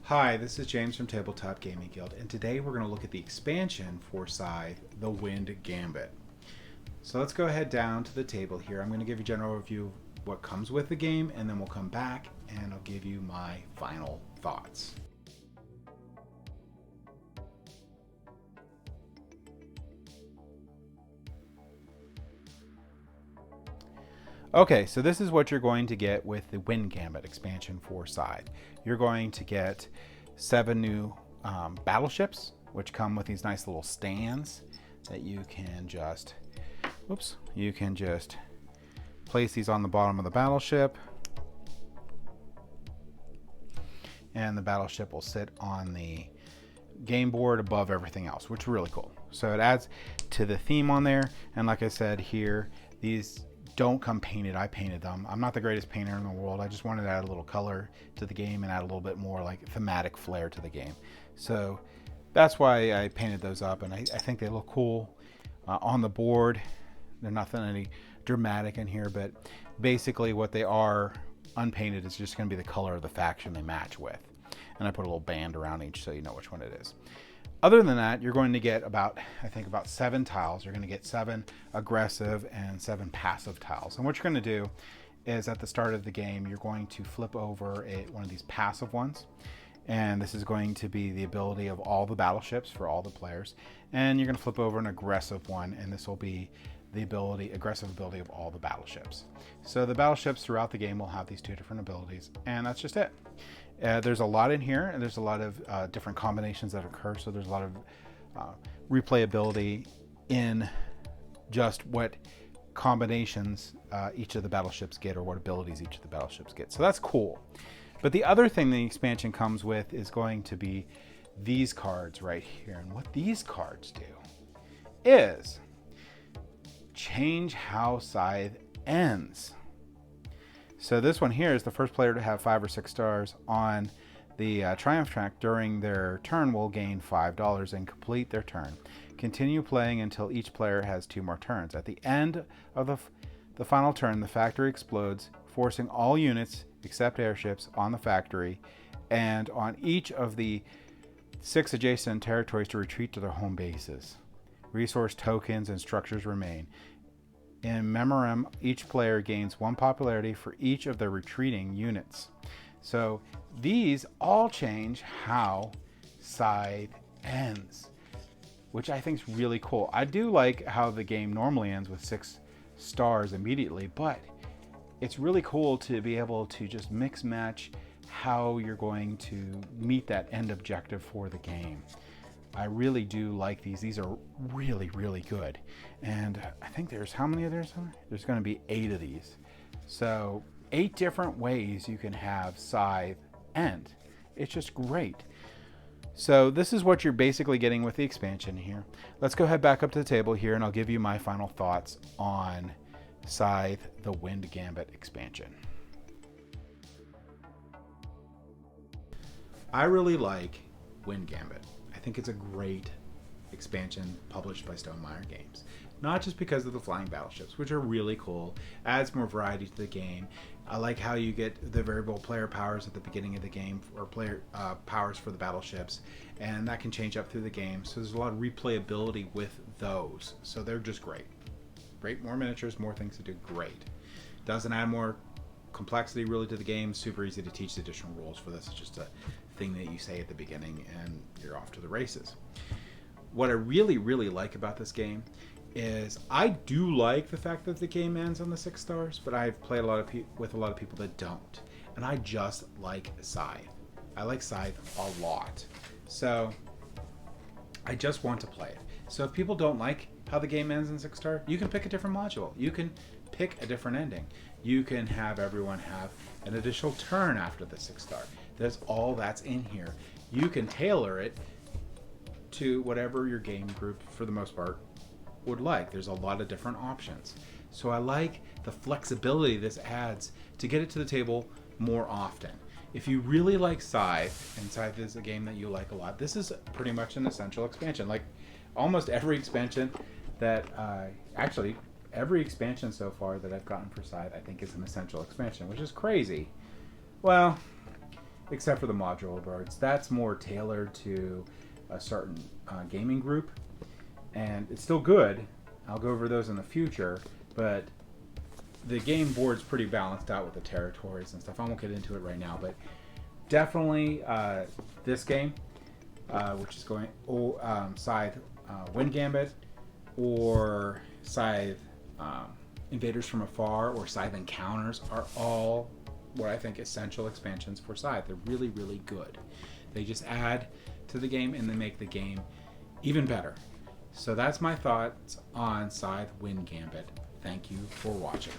Hi, this is James from Tabletop Gaming Guild, and today we're going to look at the expansion for Scythe, the Wind Gambit. So let's go ahead down to the table here. I'm going to give you a general overview of what comes with the game, and then we'll come back and I'll give you my final thoughts. Okay, so this is what you're going to get with the Wind Gambit expansion for Scythe. You're going to get 7 new battleships, which come with these nice little stands that you can just, place these on the bottom of the battleship, and the battleship will sit on the game board above everything else, which is really cool. So it adds to the theme on there, and like I said here, these don't come painted. I painted them. I'm not the greatest painter in the world. I just wanted to add a little color to the game and add a little bit more like thematic flair to the game. So that's why I painted those up, and I think they look cool on the board. They're nothing any dramatic in here, but basically what they are unpainted is just going to be the color of the faction they match with. And I put a little band around each so you know which one it is. Other than that, you're going to get about 7 tiles. You're going to get 7 aggressive and 7 passive tiles. And what you're going to do is at the start of the game, you're going to flip over one of these passive ones. And this is going to be the ability of all the battleships for all the players. And you're going to flip over an aggressive one, and this will be the aggressive ability of all the battleships. So the battleships throughout the game will have these 2 different abilities, and that's just it. There's a lot in here, and there's a lot of different combinations that occur, so there's a lot of replayability in just what combinations each of the battleships get, or what abilities each of the battleships get. So that's cool. But the other thing the expansion comes with is going to be these cards right here. And what these cards do is change how Scythe ends. So this one here is the first player to have 5 or 6 stars on the triumph track during their turn will gain $5 and complete their turn. Continue playing until each player has 2 more turns. At the end of the final turn, the factory explodes, forcing all units except airships on the factory and on each of the 6 adjacent territories to retreat to their home bases. Resource tokens and structures remain. In Memorem, each player gains 1 popularity for each of their retreating units. So these all change how Scythe ends, which I think is really cool. I do like how the game normally ends with 6 stars immediately, but it's really cool to be able to just mix match how you're going to meet that end objective for the game. I really do like these. These are really, really good. And I think there's, how many of theirs? There's going to be 8 of these. So 8 different ways you can have Scythe end. It's just great. So this is what you're basically getting with the expansion here. Let's go ahead back up to the table here, and I'll give you my final thoughts on Scythe, the Wind Gambit expansion. I really like Wind Gambit. I think it's a great expansion published by Stonemaier Games. Not just because of the flying battleships, which are really cool, adds more variety to the game. I like how you get the variable player powers at the beginning of the game, or player powers for the battleships, and that can change up through the game. So there's a lot of replayability with those. So they're just great. Great, more miniatures, more things to do, great. Doesn't add more complexity really to the game. Super easy to teach the additional rules for this. It's just a thing that you say at the beginning and you're off to the races. What I really, really like about this game is I do like the fact that the game ends on the 6 stars, but I've played with a lot of people that don't. And I just like Scythe. I like Scythe a lot. So I just want to play it. So if people don't like how the game ends in 6 star, you can pick a different module. You can pick a different ending. You can have everyone have an additional turn after the 6 star. That's in here. You can tailor it to whatever your game group, for the most part, would like. There's a lot of different options. So I like the flexibility this adds to get it to the table more often. If you really like Scythe, and Scythe is a game that you like a lot, this is pretty much an essential expansion. Like almost every expansion that every expansion so far that I've gotten for Scythe, I think is an essential expansion, which is crazy. Well, except for the modular boards. That's more tailored to a certain gaming group, and it's still good. I'll go over those in the future, but the game board's pretty balanced out with the territories and stuff. I won't get into it right now, but definitely this game, which is going Scythe Win Gambit, or Scythe Invaders from Afar, or Scythe Encounters, are all what I think essential expansions for Scythe. They're really, really good. They just add to the game and they make the game even better. So that's my thoughts on Scythe Win Gambit. Thank you for watching.